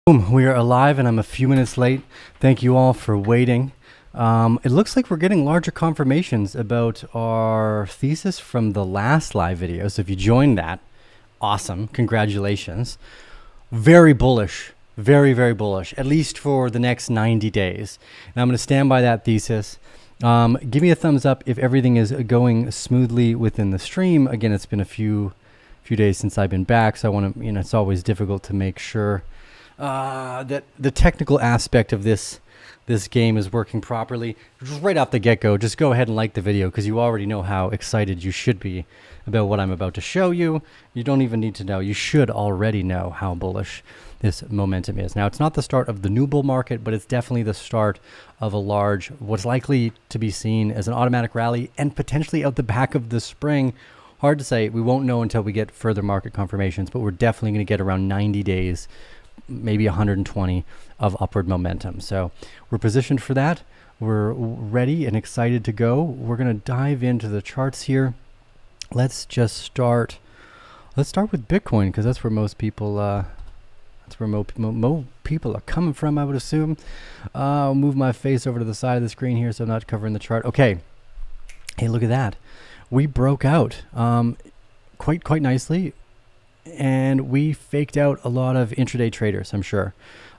Boom, we are alive and I'm a few minutes late. Thank you all for waiting. It looks like we're getting larger confirmations about our thesis from the last live video. So if you joined that, awesome, congratulations. Very bullish, very, very bullish, at least for the next 90 days. And I'm gonna stand by that thesis. Give me a thumbs up if everything is going smoothly within the stream. Again, it's been a few days since I've been back, so I wanna, it's always difficult to make sure that the technical aspect of this game is working properly. Just right off the get-go, just go ahead and like the video because you already know how excited you should be about what I'm about to show you. You don't even need to know. You should already know how bullish this momentum is. Now, it's not the start of the new bull market, but it's definitely the start of a large, what's likely to be seen as an automatic rally and potentially out the back of the spring. Hard to say. We won't know until we get further market confirmations, but we're definitely going to get around 90 days, maybe 120 of upward momentum. So we're positioned for that. We're ready and excited to go. We're going to dive into the charts here. Let's just start. Let's start with Bitcoin because that's where most people people are coming from, I would assume. I'll move my face over to the side of the screen here so I'm not covering the chart. Okay. Hey, look at that. We broke out quite nicely. And we faked out a lot of intraday traders, I'm sure.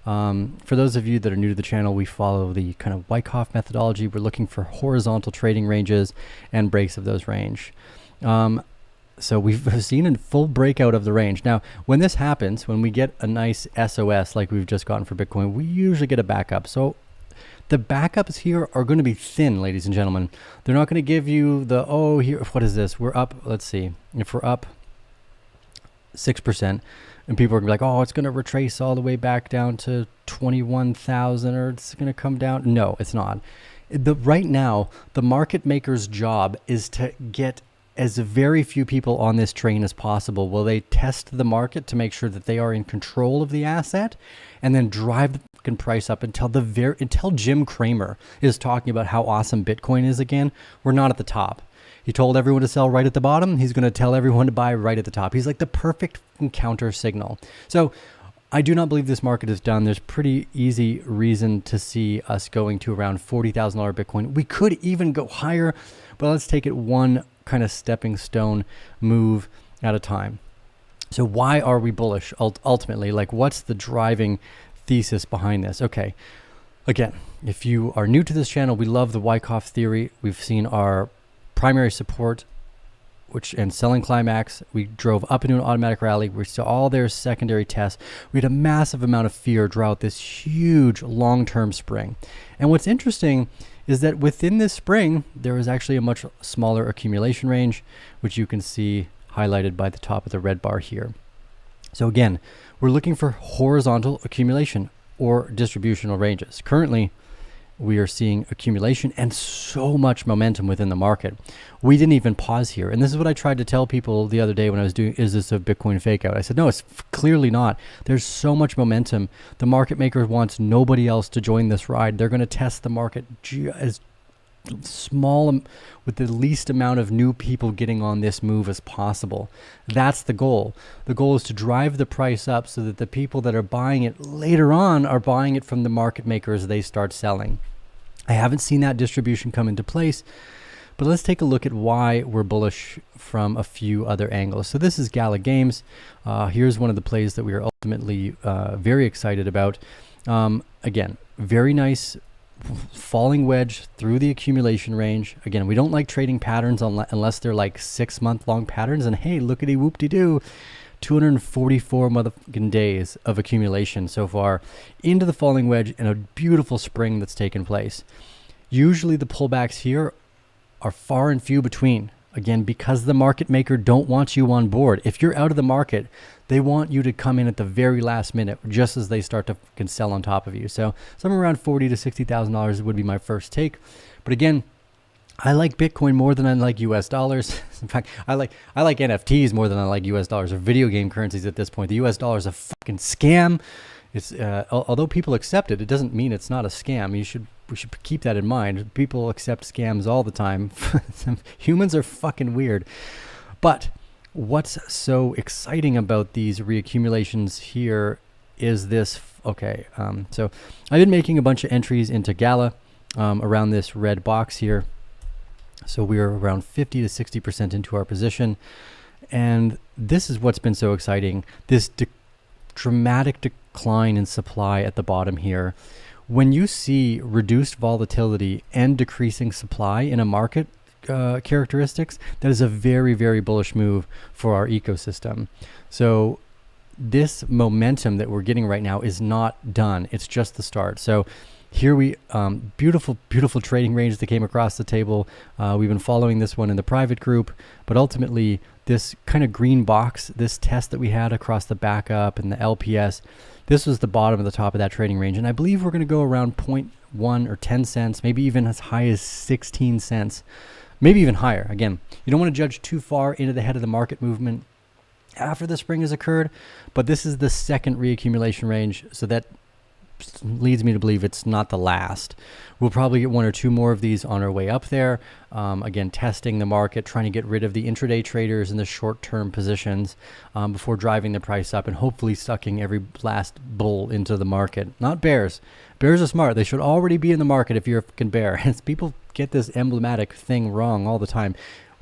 For those of you that are new to the channel, we follow the kind of Wyckoff methodology. We're looking for horizontal trading ranges and breaks of those range. So we've seen a full breakout of the range. Now, when this happens, when we get a nice SOS like we've just gotten for Bitcoin, we usually get a backup. So the backups here are going to be thin, ladies and gentlemen. They're not going to give you the, oh, here, what is this? We're up, let's see. If we're up 6%, and people are gonna be like, oh, it's gonna retrace all the way back down to 21,000, or it's gonna come down. No, it's not. Right now, the market maker's job is to get as very few people on this train as possible. Will they test the market to make sure that they are in control of the asset, and then drive the fucking price up until until Jim Cramer is talking about how awesome Bitcoin is again? We're not at the top. He told everyone to sell right at the bottom. He's going to tell everyone to buy right at the top. He's like the perfect counter signal. So I do not believe this market is done. There's pretty easy reason to see us going to around $40,000 Bitcoin. We could even go higher, but let's take it one kind of stepping stone move at a time. So why are we bullish ultimately? Like, what's the driving thesis behind this? Okay. Again, if you are new to this channel, we love the Wyckoff theory. We've seen our primary support and selling climax. We drove up into an automatic rally. We saw all their secondary tests. We had a massive amount of fear throughout this huge long-term spring. And what's interesting is that within this spring, there was actually a much smaller accumulation range, which you can see highlighted by the top of the red bar here. So again, we're looking for horizontal accumulation or distributional ranges. Currently, we are seeing accumulation and so much momentum within the market. We didn't even pause here. And this is what I tried to tell people the other day when I was doing, is this a Bitcoin fake out? I said, no, it's clearly not. There's so much momentum. The market maker wants nobody else to join this ride. They're going to test the market as small, with the least amount of new people getting on this move as possible. That's the goal. The goal is to drive the price up so that the people that are buying it later on are buying it from the market maker as they start selling. I haven't seen that distribution come into place, but let's take a look at why we're bullish from a few other angles. So this is Gala Games. Here's one of the plays that we are ultimately very excited about. Again, very nice falling wedge through the accumulation range. Again, we don't like trading patterns unless they're like 6-month long patterns. And hey, lookity whoop-de-doo, 244 motherfucking days of accumulation so far into the falling wedge and a beautiful spring that's taken place. Usually the pullbacks here are far and few between. Again, because the market maker don't want you on board. If you're out of the market, they want you to come in at the very last minute, just as they start to sell on top of you. So somewhere around $40,000 to $60,000 would be my first take. But again, I like Bitcoin more than I like US dollars. In fact, I like NFTs more than I like US dollars or video game currencies at this point. The US dollar is a fucking scam. It's although people accept it, it doesn't mean it's not a scam. We should keep that in mind. People accept scams all the time. Humans are fucking weird. But what's so exciting about these reaccumulations here is this Okay, so I've been making a bunch of entries into Gala around this red box here. So we're around 50 to 60% into our position. And this is what's been so exciting. This dramatic decline in supply at the bottom here. When you see reduced volatility and decreasing supply in a market characteristics, that is a very, very bullish move for our ecosystem. So this momentum that we're getting right now is not done. It's just the start. So here we, beautiful trading range that came across the table. We've been following this one in the private group, but ultimately this kind of green box, this test that we had across the backup and the LPS, this was the bottom of the top of that trading range. And I believe we're going to go around 0.1 or 10 cents, maybe even as high as 16 cents, maybe even higher. Again, you don't want to judge too far into the head of the market movement after the spring has occurred, but this is the second reaccumulation range, so that leads me to believe it's not the last. We'll probably get one or two more of these on our way up there. Again, testing the market, trying to get rid of the intraday traders and the short-term positions before driving the price up and hopefully sucking every last bull into the market. Not bears. Bears are smart. They should already be in the market if you're a fucking bear. And people get this emblematic thing wrong all the time.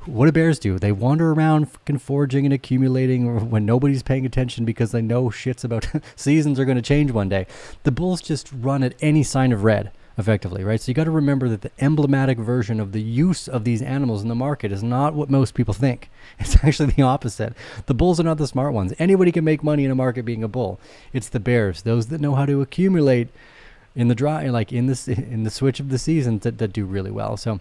What do bears do? They wander around fucking foraging and accumulating when nobody's paying attention because they know shit's about seasons are going to change one day. The bulls just run at any sign of red, effectively, right? So you got to remember that the emblematic version of the use of these animals in the market is not what most people think. It's actually the opposite. The bulls are not the smart ones. Anybody can make money in a market being a bull. It's the bears, those that know how to accumulate in the dry, like in the switch of the seasons that do really well. So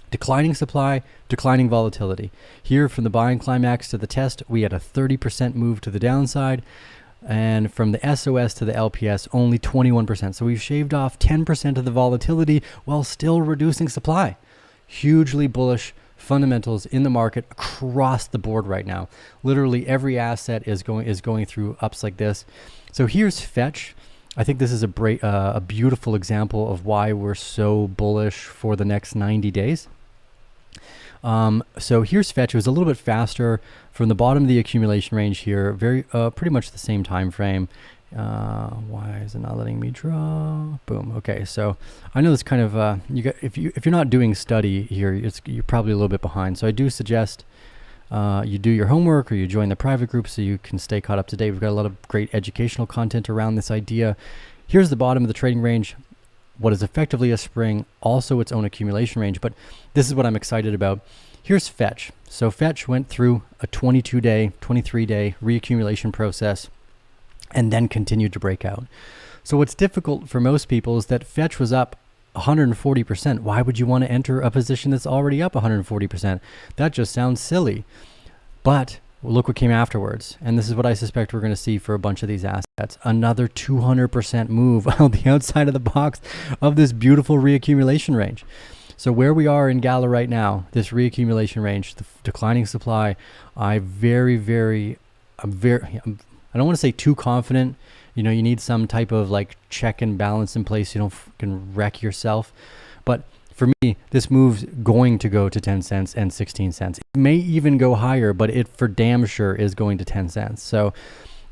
declining supply, declining volatility. Here from the buying climax to the test, we had a 30% move to the downside. And from the SOS to the LPS, only 21%. So we've shaved off 10% of the volatility while still reducing supply. Hugely bullish fundamentals in the market across the board right now. Literally every asset is going through ups like this. So here's Fetch. I think this is a beautiful example of why we're so bullish for the next 90 days. So here's Fetch. It was a little bit faster from the bottom of the accumulation range here, pretty much the same time frame. Why is it not letting me draw? Boom. Okay, so I know this kind of if you're not doing study here, you're probably a little bit behind. So I do suggest you do your homework or you join the private group so you can stay caught up to date. We've got a lot of great educational content around this idea. Here's the bottom of the trading range. What is effectively a spring, also its own accumulation range, but this is what I'm excited about. Here's Fetch. So Fetch went through a 22-day, 23-day reaccumulation process and then continued to break out. So what's difficult for most people is that Fetch was up 140%. Why would you want to enter a position that's already up 140%? That just sounds silly. But look what came afterwards. And this is what I suspect we're going to see for a bunch of these assets. Another 200% move on the outside of the box of this beautiful reaccumulation range. So where we are in Gala right now, this reaccumulation range, the declining supply, I'm I don't want to say too confident. You know, you need some type of like check and balance in place. You don't fucking wreck yourself. But for me, this move's going to go to 10 cents and 16 cents. It may even go higher, but it for damn sure is going to 10 cents. So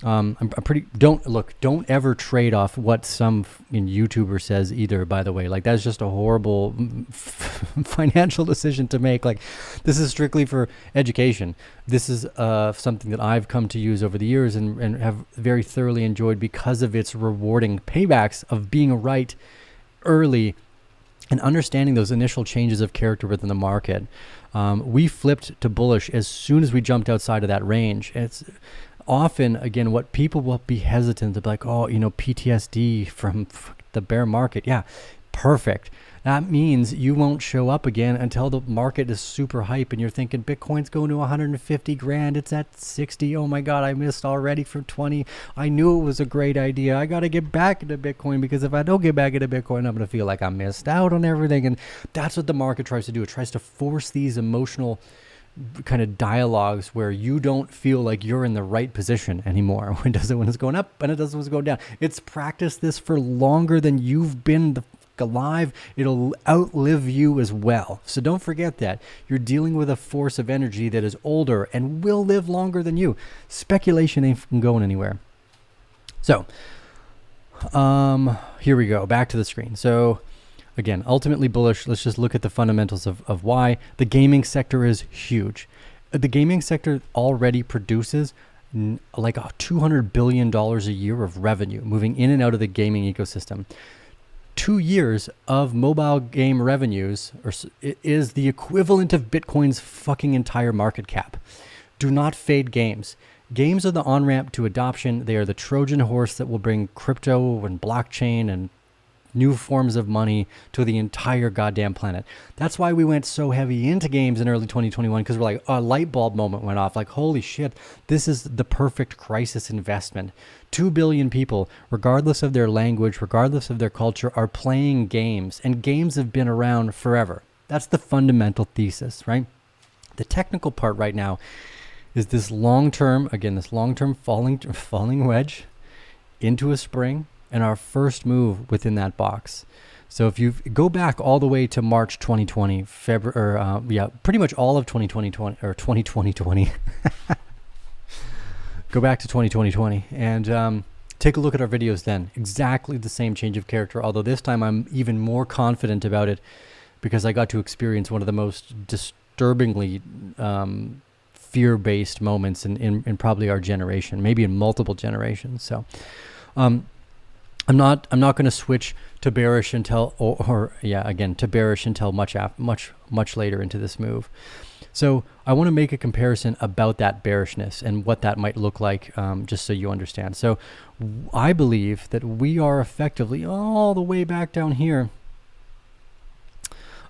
I'm pretty, don't ever trade off what some YouTuber says either, by the way. Like, that's just a horrible financial decision to make. Like, this is strictly for education. This is something that I've come to use over the years and have very thoroughly enjoyed because of its rewarding paybacks of being right early and understanding those initial changes of character within the market. We flipped to bullish as soon as we jumped outside of that range. It's often, again, what people will be hesitant to be like, oh, PTSD from the bear market. Yeah, perfect. That means you won't show up again until the market is super hype and you're thinking Bitcoin's going to 150 grand. It's at 60. Oh my God, I missed already from 20. I knew it was a great idea. I got to get back into Bitcoin because if I don't get back into Bitcoin, I'm going to feel like I missed out on everything. And that's what the market tries to do. It tries to force these emotional kind of dialogues where you don't feel like you're in the right position anymore. It does it when it's going up and it does it when it's going down. It's practiced this for longer than you've been alive. It'll outlive you as well. So don't forget that. You're dealing with a force of energy that is older and will live longer than you. Speculation ain't going anywhere. So Here we go. Back to the screen. So again, ultimately bullish. Let's just look at the fundamentals of why. The gaming sector is huge. The gaming sector already produces like $200 billion a year of revenue moving in and out of the gaming ecosystem. 2 years of mobile game revenues is the equivalent of Bitcoin's fucking entire market cap. Do not fade games. Games are the on-ramp to adoption. They are the Trojan horse that will bring crypto and blockchain and new forms of money to the entire goddamn planet. That's why we went so heavy into games in early 2021, because we're like, a light bulb moment went off. Like, holy shit, this is the perfect crisis investment. 2 billion people, regardless of their language, regardless of their culture, are playing games, and games have been around forever. That's the fundamental thesis, right? The technical part right now is this long-term falling wedge into a spring, and our first move within that box. So if you go back all the way to March 2020, pretty much all of 2020 or 2020. Go back to 2020 and take a look at our videos then. Exactly the same change of character, although this time I'm even more confident about it because I got to experience one of the most disturbingly fear-based moments in probably our generation, maybe in multiple generations. So I'm not going to switch to bearish until to bearish until much later into this move. So I want to make a comparison about that bearishness and what that might look like, just so you understand. So I believe that we are effectively all the way back down here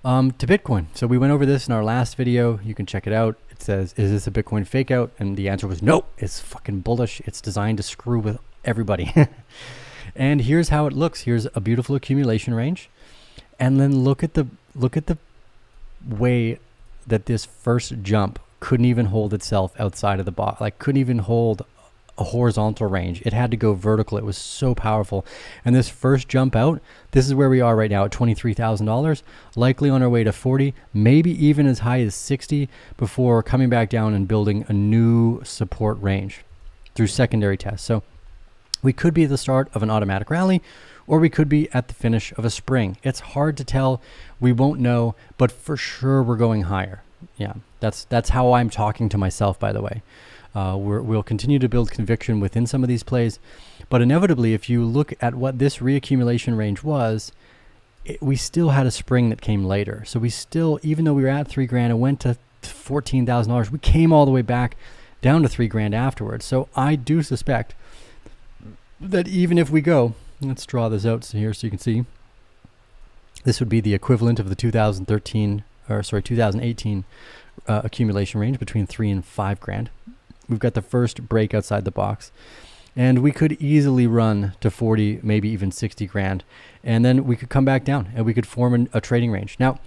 to Bitcoin. So we went over this in our last video. You can check it out. It says, is this a Bitcoin fake out? And the answer was no, it's fucking bullish. It's designed to screw with everybody. And here's how it looks. Here's a beautiful accumulation range. And then look at the way that this first jump couldn't even hold itself outside of the box, like couldn't even hold a horizontal range. It had to go vertical. It was so powerful. And this first jump out, this is where we are right now at $23,000, likely on our way to 40, maybe even as high as 60 before coming back down and building a new support range through secondary tests. So we could be at the start of an automatic rally, or we could be at the finish of a spring. It's hard to tell. We won't know, but for sure we're going higher. Yeah, that's how I'm talking to myself, by the way. We'll continue to build conviction within some of these plays, but inevitably, if you look at what this reaccumulation range was, we still had a spring that came later. So we still, even though we were at $3,000 and went to $14,000, we came all the way back down to $3,000 afterwards. So I do suspect that even if we go, let's draw this out here so you can see, this would be the equivalent of the 2018 accumulation range between $3,000 and $5,000. We've got the first break outside the box, and we could easily run to 40, maybe even 60 grand, and then we could come back down and we could form a trading range. Now,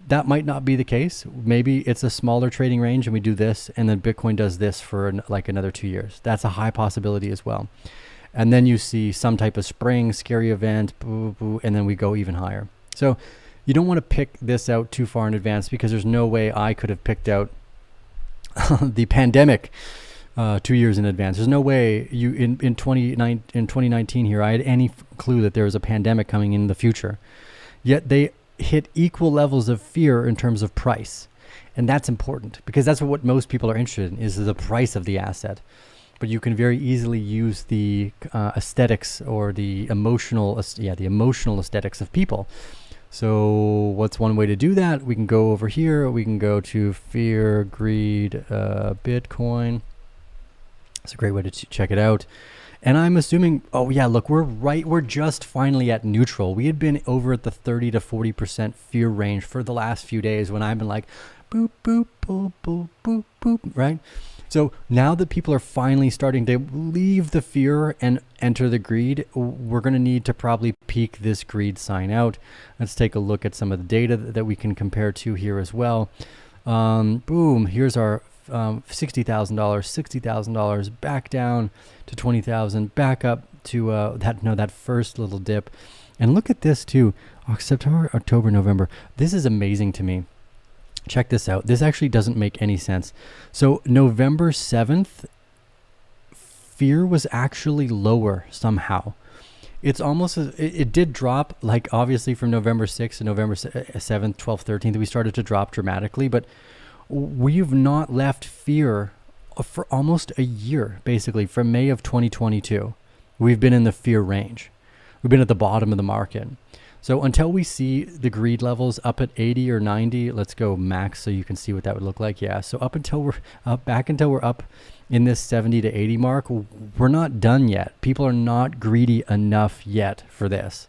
that might not be the case. Maybe it's a smaller trading range and we do this, and then Bitcoin does this for like another 2 years. That's a high possibility as well. And then you see some type of spring, scary event, boo, boo, and then we go even higher. So you don't want to pick this out too far in advance, because there's no way I could have picked out the pandemic 2 years in advance. There's no way in 2019 here I had any clue that there was a pandemic coming in the future. Yet they hit equal levels of fear in terms of price. And that's important, because that's what most people are interested in, is the price of the asset. But you can very easily use the aesthetics or the emotional aesthetics of people. So what's one way to do that? We can go over here. We can go to fear, greed, Bitcoin. It's a great way to check it out. And I'm assuming, oh yeah, look, we're just finally at neutral. We had been over at the 30 to 40% fear range for the last few days, when I've been like, boop, boop, boop, boop, boop, boop, right? So now that people are finally starting to leave the fear and enter the greed, we're going to need to probably peak this greed sign out. Let's take a look at some of the data that we can compare to here as well. Boom, here's our $60,000, $60,000, back down to 20,000, back up to that first little dip. And look at this too, September, October, November. This is amazing to me. Check this out. This actually doesn't make any sense. So November 7th, fear was actually lower somehow. it's almost it did drop, like obviously from November 6th to November 7th, 12th, 13th, we started to drop dramatically, but we've not left fear for almost a year, basically from May of 2022. We've been in the fear range. We've been at the bottom of the market. So until we see the greed levels up at 80 or 90, let's go max so you can see what that would look like. Yeah, so up until we're up in this 70 to 80 mark, we're not done yet. People are not greedy enough yet for this.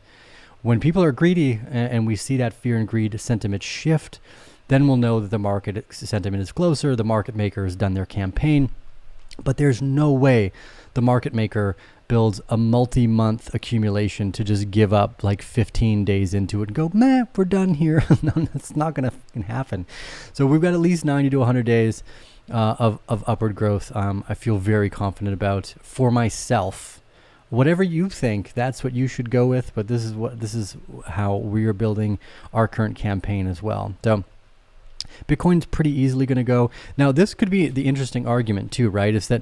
When people are greedy and we see that fear and greed sentiment shift, then we'll know that the market sentiment is closer. The market maker has done their campaign, but there's no way the market maker builds a multi-month accumulation to just give up like 15 days into it and go, meh, we're done here. No, that's not going to happen. So we've got at least 90 to 100 days of upward growth. I feel very confident about for myself. Whatever you think, that's what you should go with. But this is how we are building our current campaign as well. So Bitcoin's pretty easily going to go. Now, this could be the interesting argument too, right? Is that,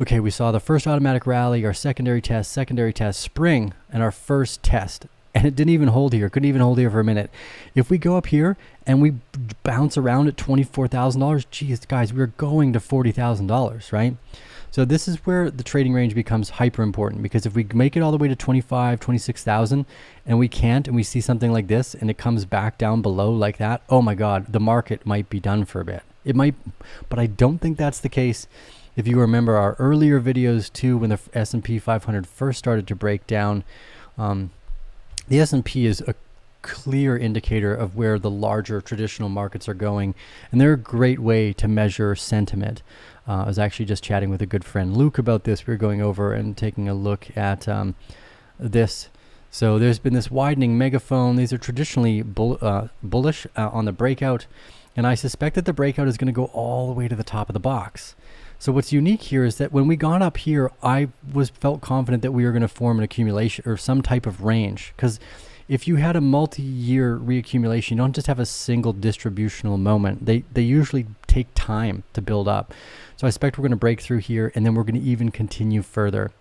okay, we saw the first automatic rally, our secondary test, spring, and our first test. And it didn't even hold here. Couldn't even hold here for a minute. If we go up here and we bounce around at $24,000, geez, guys, we're going to $40,000, right? So this is where the trading range becomes hyper important, because if we make it all the way to 25, 26,000 and we can't, and we see something like this and it comes back down below like that, oh my God, the market might be done for a bit. It might, but I don't think that's the case. If you remember our earlier videos too, when the S&P 500 first started to break down, the S&P is a clear indicator of where the larger traditional markets are going, and they're a great way to measure sentiment. I was actually just chatting with a good friend, Luke, about this. We were going over and taking a look at this. So there's been this widening megaphone. These are traditionally bullish on the breakout, and I suspect that the breakout is going to go all the way to the top of the box. So what's unique here is that when we got up here, I felt confident that we were going to form an accumulation or some type of range, because if you had a multi-year reaccumulation, you don't just have a single distributional moment. They usually take time to build up. So I expect we're going to break through here, and then we're going to even continue further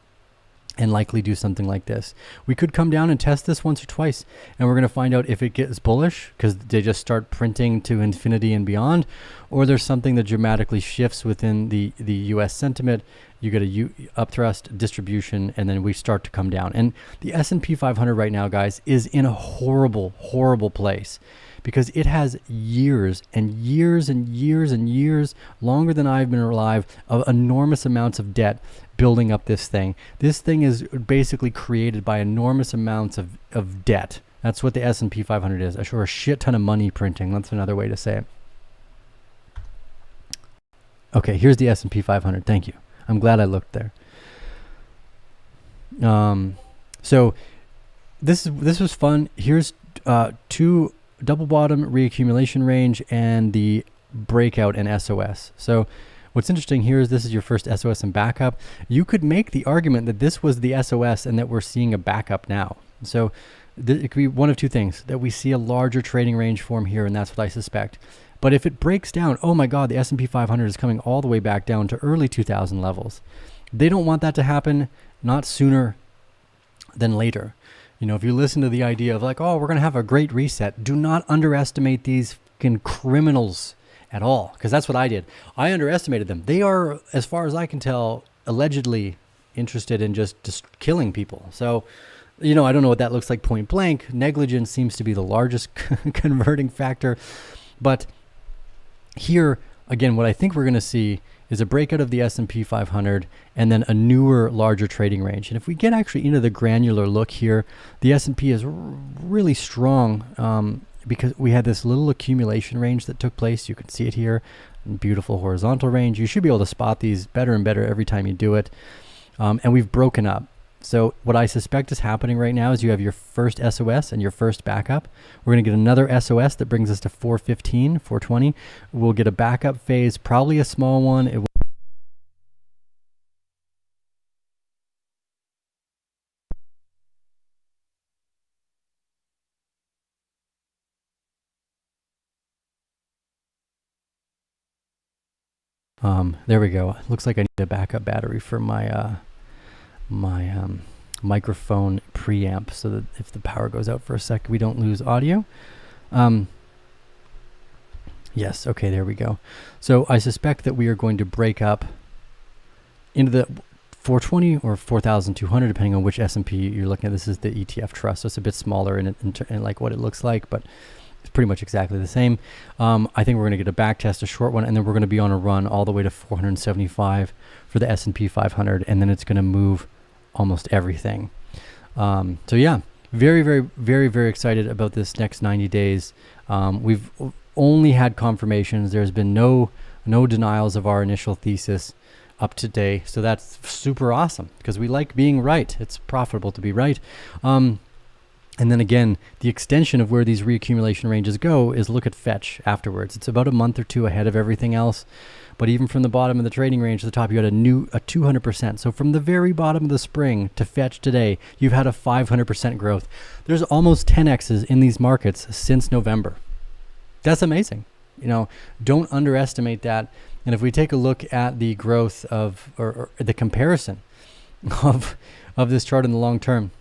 and likely do something like this. We could come down and test this once or twice, and we're going to find out if it gets bullish because they just start printing to infinity and beyond, or there's something that dramatically shifts within the US sentiment. You get a upthrust distribution, and then we start to come down. And the S&P 500 right now, guys, is in a horrible, horrible place, because it has years and years and years and years, longer than I've been alive, of enormous amounts of debt building up this thing. This thing is basically created by enormous amounts of debt. That's what the S&P 500 is. Or a shit ton of money printing. That's another way to say it. Okay, here's the S&P 500. Thank you. I'm glad I looked there. So this was fun. Here's two double bottom reaccumulation range and the breakout and SOS. So what's interesting here is this is your first SOS and backup. You could make the argument that this was the SOS and that we're seeing a backup now. So it could be one of two things, that we see a larger trading range form here, and that's what I suspect. But if it breaks down, oh my God, the S&P 500 is coming all the way back down to early 2000 levels. They don't want that to happen, not sooner than later. You know, if you listen to the idea of like, oh, we're going to have a great reset, do not underestimate these fucking criminals at all, because that's what I did. I underestimated them. They are, as far as I can tell, allegedly interested in just killing people. So, you know, I don't know what that looks like point blank. Negligence seems to be the largest converting factor. But here, again, what I think we're going to see is a breakout of the S&P 500 and then a newer, larger trading range. And if we get actually into the granular look here, the S&P is really strong because we had this little accumulation range that took place. You can see it here, beautiful horizontal range. You should be able to spot these better and better every time you do it. And we've broken up. So what I suspect is happening right now is you have your first SOS and your first backup. We're going to get another SOS that brings us to 415, 420. We'll get a backup phase, probably a small one. It will there we go. Looks like I need a backup battery for my microphone preamp so that if the power goes out for a sec, we don't lose audio. Yes, okay, there we go. So I suspect that we are going to break up into the 420 or 4,200, depending on which S&P you're looking at. This is the ETF Trust, so it's a bit smaller in like what it looks like, but it's pretty much exactly the same. I think we're going to get a back test, a short one, and then we're going to be on a run all the way to 475 for the S&P 500, and then it's going to move almost everything. So yeah, very, very, very, very excited about this next 90 days. We've only had confirmations. There's been no denials of our initial thesis up to date. So that's super awesome because we like being right. It's profitable to be right. And then again, the extension of where these reaccumulation ranges go is look at fetch afterwards. It's about a month or two ahead of everything else. But even from the bottom of the trading range to the top, you had a 200%. So from the very bottom of the spring to fetch today, you've had a 500% growth. There's almost 10x's in these markets since November. That's amazing. Don't underestimate that. And if we take a look at the growth of, or the comparison of this chart in the long term,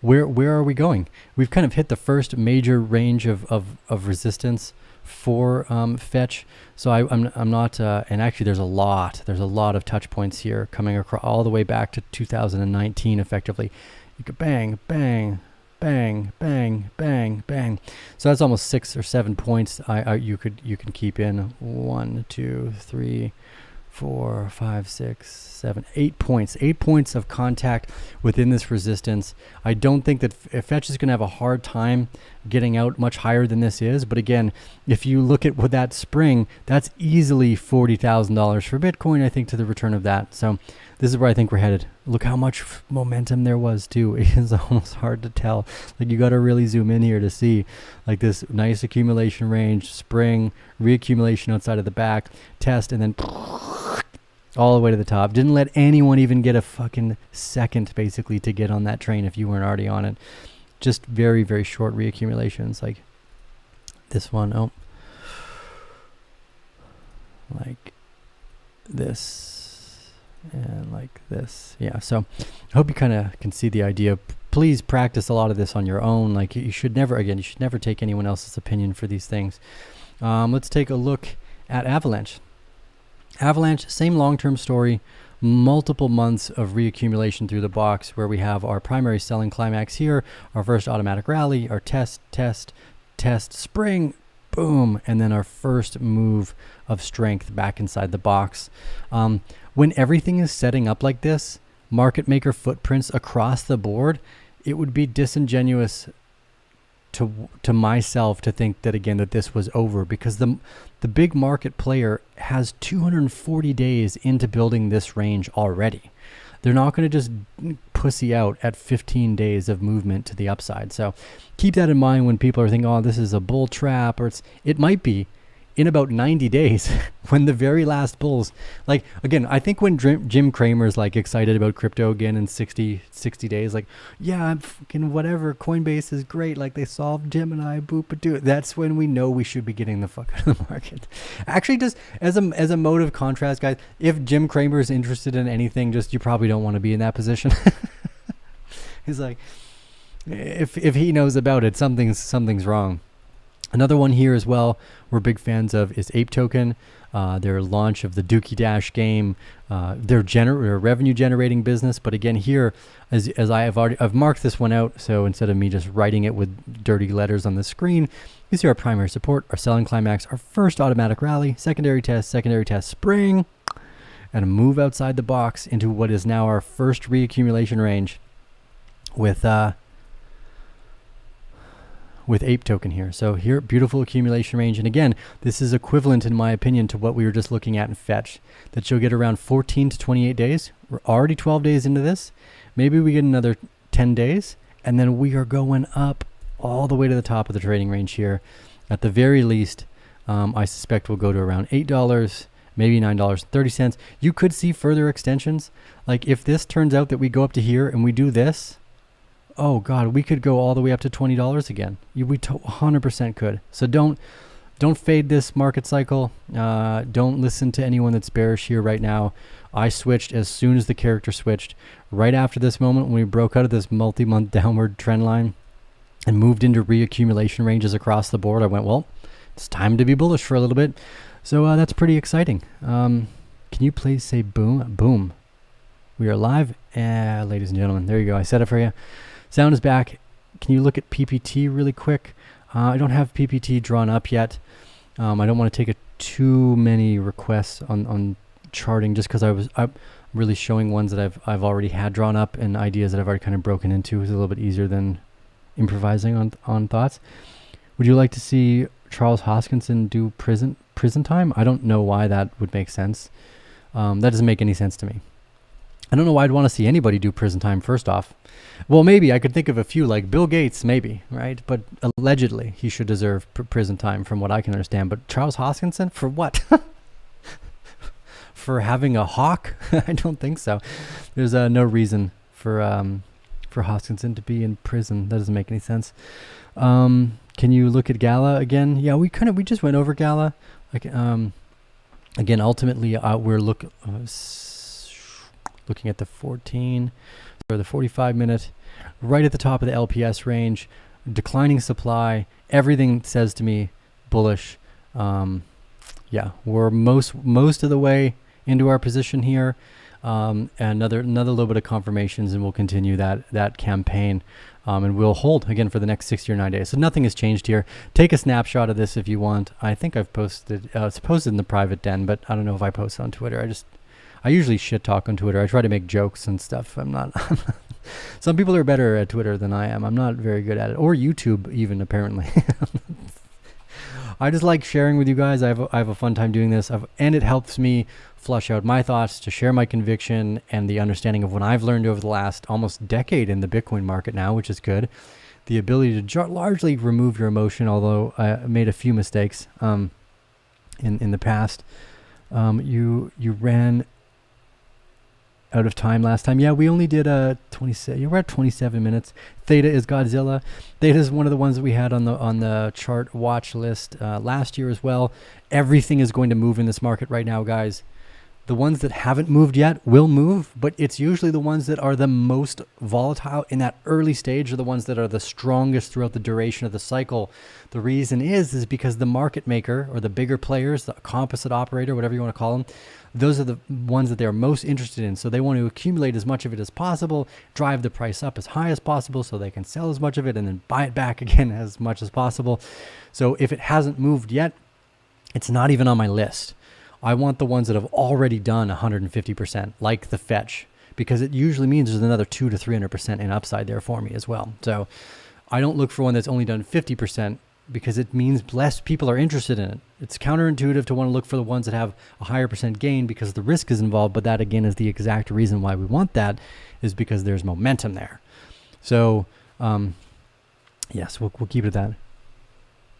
where are we going? We've kind of hit the first major range of resistance for fetch. So I'm not, and actually there's a lot of touch points here coming across all the way back to 2019 effectively. You could bang, bang, bang, bang, bang, bang. So that's almost 6 or 7 points. You can keep in 1, 2, 3, 4, 5, 6, 7, 8 points. 8 points of contact within this resistance. I don't think that fetch is going to have a hard time getting out much higher than this is. But again, if you look at what that spring, that's easily $40,000 for Bitcoin, I think, to the return of that. So this is where I think we're headed. Look how much momentum there was too. It is almost hard to tell. Like you got to really zoom in here to see like this nice accumulation range, spring, reaccumulation outside of the back, test, and then all the way to the top. Didn't let anyone even get a fucking second basically to get on that train if you weren't already on it. Just very, very short reaccumulations like this one. Oh, like this. And like this. Yeah, so I hope you kind of can see the idea. Please practice a lot of this on your own. Like you should never take anyone else's opinion for these things. Let's take a look at Avalanche. Avalanche, same long-term story, multiple months of reaccumulation through the box where we have our primary selling climax here, our first automatic rally, our test, spring, boom, and then our first move of strength back inside the box. When everything is setting up like this, market maker footprints across the board, it would be disingenuous to myself to think that again that this was over, because the big market player has 240 days into building this range already. They're not going to just pussy out at 15 days of movement to the upside. So keep that in mind when people are thinking, oh, this is a bull trap, or it might be in about 90 days when the very last bulls, like, again, I think when Jim Cramer's like excited about crypto again in 60 days, like, yeah, I'm fucking whatever, Coinbase is great, like they solved Gemini, boop-a-doo. That's when we know we should be getting the fuck out of the market. Actually, just as a mode of contrast, guys, if Jim Cramer is interested in anything, just you probably don't want to be in that position. He's like, if he knows about it, something's wrong. Another one here as well we're big fans of is Ape Token. Their launch of the Dookie Dash game, their revenue generating business. But again here, as I've marked this one out, so instead of me just writing it with dirty letters on the screen, you see our primary support, our selling climax, our first automatic rally, secondary test, spring, and a move outside the box into what is now our first reaccumulation range with Ape Token here. So here, beautiful accumulation range. And again, this is equivalent in my opinion to what we were just looking at in Fetch, that you'll get around 14 to 28 days. We're already 12 days into this. Maybe we get another 10 days, and then we are going up all the way to the top of the trading range here. At the very least, I suspect we'll go to around $8, maybe $9.30. You could see further extensions. Like if this turns out that we go up to here and we do this, oh God, we could go all the way up to $20 again. We 100% could. So don't don't fade this market cycle. Don't listen to anyone that's bearish here right now. I switched as soon as the character switched. Right after this moment when we broke out of this multi-month downward trend line and moved into reaccumulation ranges across the board, I went, well, it's time to be bullish for a little bit. So that's pretty exciting. Can you please say boom? Boom. We are live. Ladies and gentlemen, there you go. I said it for you. Sound is back. Can you look at PPT really quick? I don't have PPT drawn up yet. I don't want to take too many requests on charting just because I'm really showing ones that I've already had drawn up and ideas that I've already kind of broken into. Is a little bit easier than improvising on thoughts. Would you like to see Charles Hoskinson do prison time? I don't know why that would make sense. That doesn't make any sense to me. I don't know why I'd want to see anybody do prison time first off. Well, maybe I could think of a few, like Bill Gates, maybe, right? But allegedly he should deserve prison time from what I can understand. But Charles Hoskinson, for what? For having a hawk? I don't think so. There's no reason for Hoskinson to be in prison. That doesn't make any sense. Can you look at Gala again? Yeah, we just went over Gala. Like, again, ultimately, we're looking at the 14 or the 45 minute, right at the top of the LPS range, declining supply. Everything says to me bullish. Yeah, we're most of the way into our position here. And another little bit of confirmations, and we'll continue that campaign. And we'll hold again for the next 60 or 90 days. So nothing has changed here. Take a snapshot of this if you want. I think I've posted, it's posted in the private den, but I don't know if I post on Twitter. I usually shit talk on Twitter. I try to make jokes and stuff. I'm not, some people are better at Twitter than I am. I'm not very good at it, or YouTube even, apparently. I just like sharing with you guys. I have a fun time doing this, and it helps me flush out my thoughts, to share my conviction and the understanding of what I've learned over the last almost decade in the Bitcoin market now, which is good. The ability to largely remove your emotion, although I made a few mistakes in the past. You ran out of time last time. Yeah, we only did 27. You were at 27 minutes. Theta is Godzilla. Theta is one of the ones that we had on the chart watch list last year as well. Everything is going to move in this market right now, guys. The ones that haven't moved yet will move, but it's usually the ones that are the most volatile in that early stage are the ones that are the strongest throughout the duration of the cycle. The reason is because the market maker, or the bigger players, the composite operator, whatever you want to call them, those are the ones that they're most interested in. So they want to accumulate as much of it as possible, drive the price up as high as possible so they can sell as much of it and then buy it back again as much as possible. So if it hasn't moved yet, it's not even on my list. I want the ones that have already done 150%, like the fetch, because it usually means there's another 200 to 300% in upside there for me as well. So I don't look for one that's only done 50%, because it means less people are interested in it. It's counterintuitive to want to look for the ones that have a higher percent gain because the risk is involved, but that again is the exact reason why we want that, is because there's momentum there. So yes, we'll keep it at that.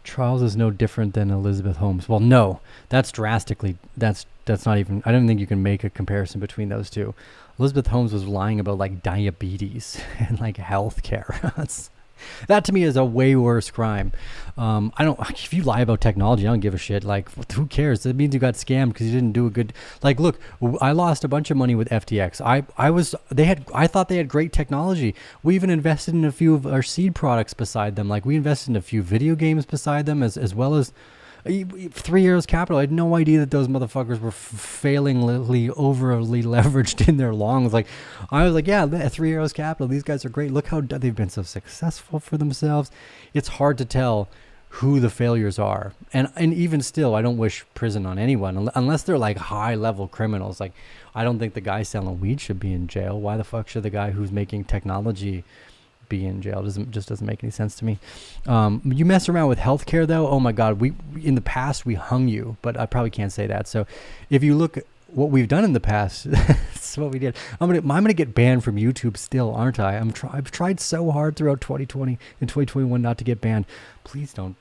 Charles is no different than Elizabeth Holmes. Well, no, that's not even, I don't think you can make a comparison between those two. Elizabeth Holmes was lying about like diabetes and like healthcare. That to me is a way worse crime. If you lie about technology, I don't give a shit. Like, who cares? It means you got scammed because you didn't do a good, like, look, I lost a bunch of money with FTX. I thought they had great technology. We even invested in a few of our seed products beside them. Like, we invested in a few video games beside them as well as 3 Arrows Capital. I had no idea that those motherfuckers were failingly overly leveraged in their longs. Like, I was like, yeah, 3 Arrows Capital, these guys are great. Look how they've been so successful for themselves. It's hard to tell who the failures are. And even still, I don't wish prison on anyone unless they're like high level criminals. Like, I don't think the guy selling weed should be in jail. Why the fuck should the guy who's making technology be in jail? Doesn't make any sense to me. You mess around with healthcare though, oh my god, we in the past we hung you, but I probably can't say that. So if you look at what we've done in the past, that's what we did. I'm gonna get banned from YouTube still, aren't I? I've tried so hard throughout 2020 and 2021 not to get banned. Please don't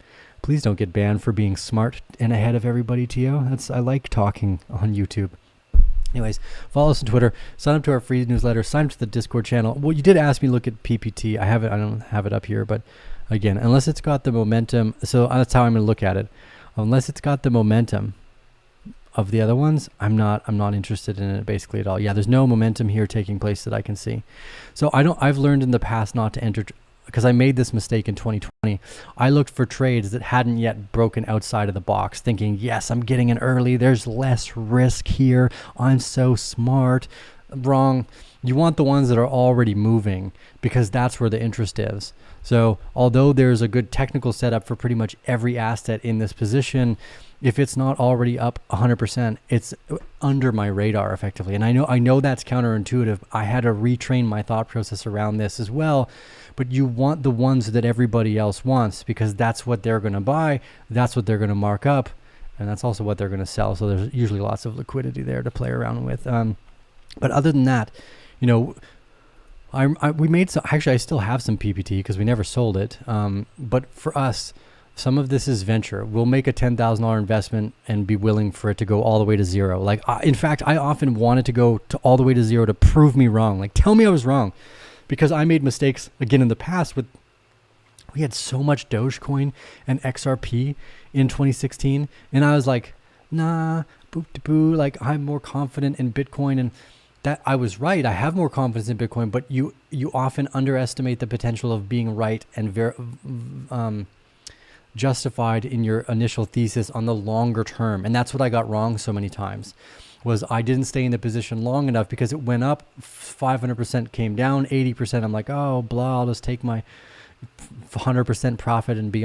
get banned for being smart and ahead of everybody, Tio. I like talking on YouTube. Anyways, follow us on Twitter, sign up to our free newsletter, sign up to the Discord channel. Well, you did ask me to look at PPT. I don't have it up here, but again, unless it's got the momentum, so that's how I'm going to look at it. Unless it's got the momentum of the other ones, I'm not interested in it basically at all. Yeah, there's no momentum here taking place that I can see. So I've learned in the past not to enter, because I made this mistake in 2020. I looked for trades that hadn't yet broken outside of the box, thinking, yes, I'm getting in early. There's less risk here. I'm so smart. Wrong. You want the ones that are already moving, because that's where the interest is. So although there's a good technical setup for pretty much every asset in this position, if it's not already up 100%, it's under my radar effectively. And I know that's counterintuitive. I had to retrain my thought process around this as well. But you want the ones that everybody else wants, because that's what they're going to buy. That's what they're going to mark up. And that's also what they're going to sell. So there's usually lots of liquidity there to play around with. But other than that, you know, we made some, actually I still have some PPT because we never sold it. But for us, some of this is venture. We'll make a $10,000 investment and be willing for it to go all the way to zero. Like, in fact, I often wanted to go to all the way to zero to prove me wrong. Like, tell me I was wrong, because I made mistakes again in the past with, we had so much Dogecoin and XRP in 2016. And I was like, nah, boop-de-boo. Like, I'm more confident in Bitcoin, and that I was right. I have more confidence in Bitcoin, but you often underestimate the potential of being right and justified in your initial thesis on the longer term. And that's what I got wrong so many times, was I didn't stay in the position long enough, because it went up 500%, came down 80%. I'm like, oh, blah, I'll just take my 100% profit and be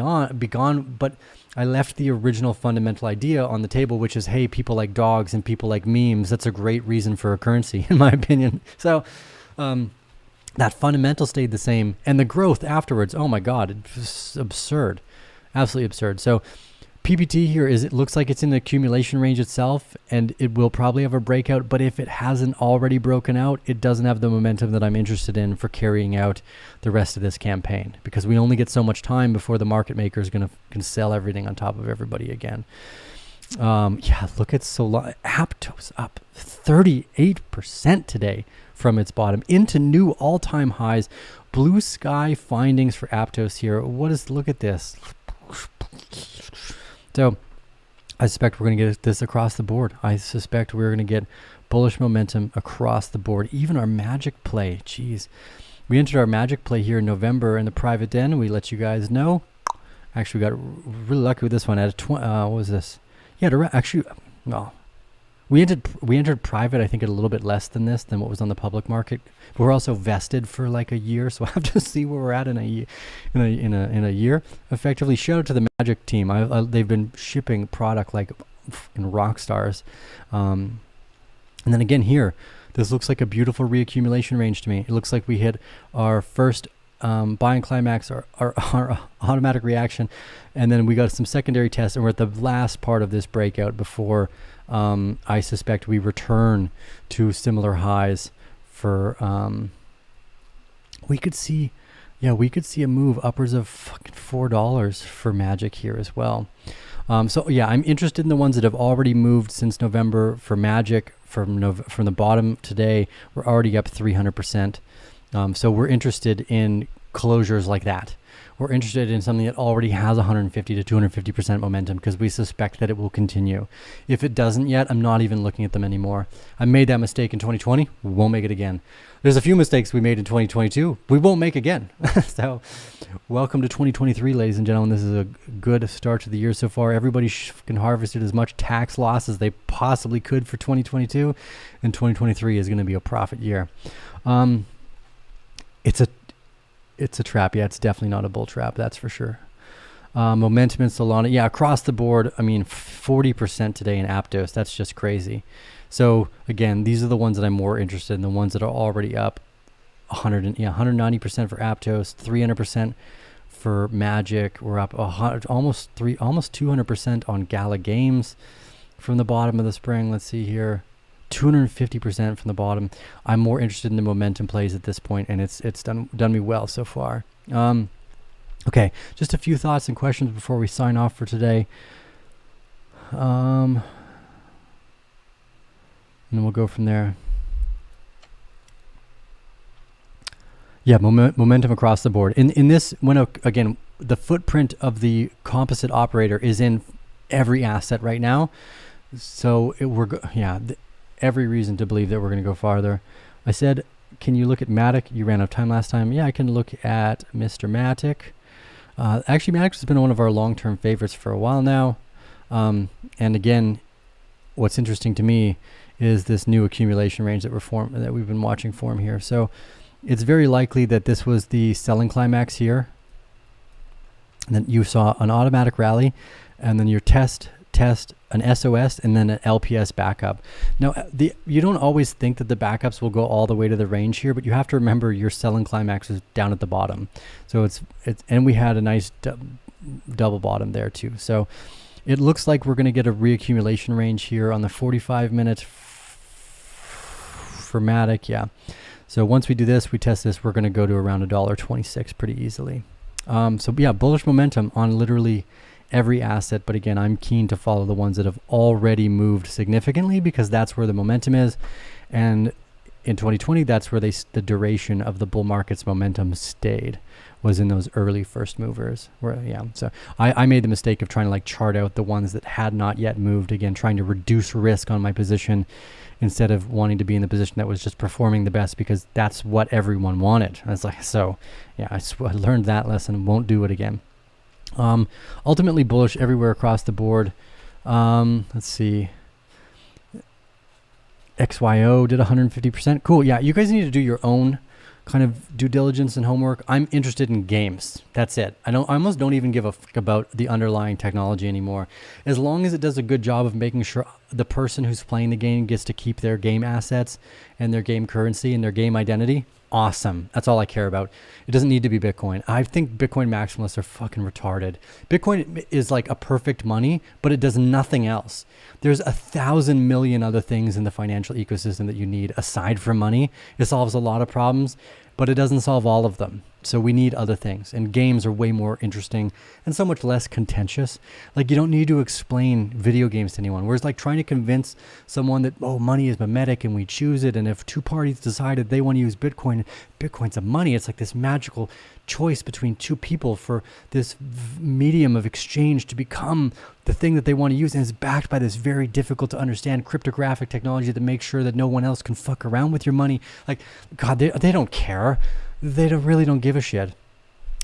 gone. But I left the original fundamental idea on the table, which is, hey, people like dogs and people like memes. That's a great reason for a currency, in my opinion. So that fundamental stayed the same. And the growth afterwards, oh my God, it's absurd. Absolutely absurd. So PPT here is, it looks like it's in the accumulation range itself, and it will probably have a breakout. But if it hasn't already broken out, it doesn't have the momentum that I'm interested in for carrying out the rest of this campaign, because we only get so much time before the market maker is can sell everything on top of everybody again. Yeah, look at Solana. Aptos up 38% today from its bottom into new all-time highs. Blue sky findings for Aptos here. Look at this. So I suspect we're going to get this across the board. I suspect we're going to get bullish momentum across the board. Even our magic play. Jeez. We entered our magic play here in November in the private den. We let you guys know. Actually, we got really lucky with this one. At what was this? Yeah, actually, well, we entered private, I think, at a little bit less than this, than what was on the public market. But we're also vested for like a year, so I have to see where we're at in a year. Effectively, shout out to the Magic team. They've been shipping product like in rock stars. And then again here, this looks like a beautiful reaccumulation range to me. It looks like we hit our first buying climax, our automatic reaction, and then we got some secondary tests, and we're at the last part of this breakout before I suspect we return to similar highs for we could see a move upwards of fucking $4 for Magic here as well. So yeah, I'm interested in the ones that have already moved since November for Magic. From the bottom today, we're already up 300%. So we're interested in closures like that. We're interested in something that already has 150 to 250% momentum, because we suspect that it will continue. If it doesn't yet, I'm not even looking at them anymore. I made that mistake in 2020. We won't make it again. There's a few mistakes we made in 2022. We won't make again. So welcome to 2023, ladies and gentlemen. This is a good start to the year so far. Everybody can harvest as much tax loss as they possibly could for 2022. And 2023 is going to be a profit year. It's a trap. Yeah, it's definitely not a bull trap. That's for sure. Momentum in Solana. Yeah, across the board. I mean, 40% today in Aptos. That's just crazy. So again, these are the ones that I'm more interested in. The ones that are already up 190% for Aptos, 300% for Magic. We're up almost 200% on Gala Games from the bottom of the spring. Let's see here. 250% from the bottom. I'm more interested in the momentum plays at this point, and it's done me well so far. Okay, just a few thoughts and questions before we sign off for today. And then we'll go from there. Yeah, momentum across the board. In this, again, the footprint of the composite operator is in every asset right now. So every reason to believe that we're going to go farther. I said, can you look at Matic? You ran out of time last time. Yeah, I can look at Mr. Matic. Actually, Matic has been one of our long-term favorites for a while now. And again, what's interesting to me is this new accumulation range that we've been watching form here. So it's very likely that this was the selling climax here. And then you saw an automatic rally, and then your test, an SOS, and then an LPS backup. Now, you don't always think that the backups will go all the way to the range here, but you have to remember your selling climax is down at the bottom. So and we had a nice double bottom there too. So it looks like we're going to get a reaccumulation range here on the 45-minute for Matic. Yeah. So once we do this, we test this, we're going to go to around $1.26 pretty easily. So yeah, bullish momentum on literally every asset, but again, I'm keen to follow the ones that have already moved significantly because that's where the momentum is. And in 2020, that's where the duration of the bull market's momentum stayed, was in those early first movers. So I made the mistake of trying to like chart out the ones that had not yet moved, again, trying to reduce risk on my position instead of wanting to be in the position that was just performing the best because that's what everyone wanted. I was like, so yeah, I learned that lesson, won't do it again. Ultimately bullish everywhere across the board. Let's see. XYO did 150%. Cool. Yeah, you guys need to do your own kind of due diligence and homework. I'm interested in games. That's it. I almost don't even give a fuck about the underlying technology anymore. As long as it does a good job of making sure the person who's playing the game gets to keep their game assets and their game currency and their game identity, awesome. That's all I care about. It doesn't need to be Bitcoin. I think Bitcoin maximalists are fucking retarded. Bitcoin is like a perfect money, but it does nothing else. There's 1,000 million other things in the financial ecosystem that you need aside from money. It solves a lot of problems, but it doesn't solve all of them. So we need other things, and games are way more interesting and so much less contentious. Like, you don't need to explain video games to anyone. Whereas like trying to convince someone that, oh, money is mimetic and we choose it, and if two parties decided they want to use Bitcoin, Bitcoin's a money. It's like this magical choice between two people for this medium of exchange to become the thing that they want to use, and it's backed by this very difficult to understand cryptographic technology that makes sure that no one else can fuck around with your money. Like, God, they don't care. They really don't give a shit.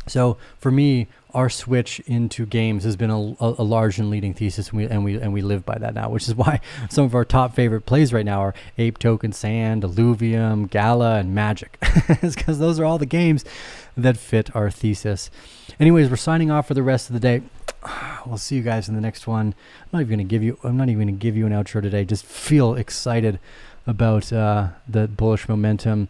So for me, our switch into games has been a large and leading thesis, and we live by that now, which is why some of our top favorite plays right now are Ape Token Sand, Illuvium, Gala, and Magic. It's because those are all the games that fit our thesis. Anyways, we're signing off for the rest of the day. We'll see you guys in the next one. I'm not even going to give you an outro today. Just feel excited about the bullish momentum.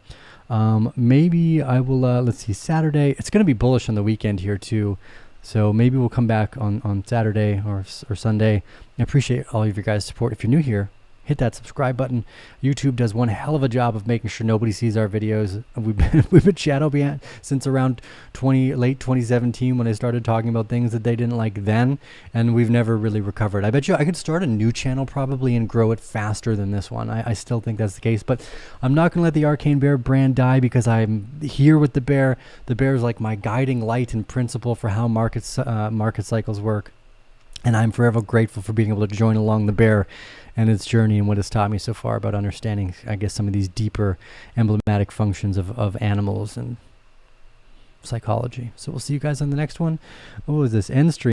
Maybe I will, let's see, Saturday. It's going to be bullish on the weekend here too. So maybe we'll come back on Saturday or Sunday. I appreciate all of your guys' support. If you're new here, hit that subscribe button. YouTube does one hell of a job of making sure nobody sees our videos. We've been shadow banned since around late 2017 when I started talking about things that they didn't like then, and we've never really recovered. I bet you I could start a new channel probably and grow it faster than this one. I still think that's the case, but I'm not going to let the Arcane Bear brand die because I'm here with the bear. The bear is like my guiding light and principle for how market cycles work. And I'm forever grateful for being able to join along the bear and its journey and what it's taught me so far about understanding, I guess, some of these deeper emblematic functions of animals and psychology. So we'll see you guys on the next one. What was this? End stream.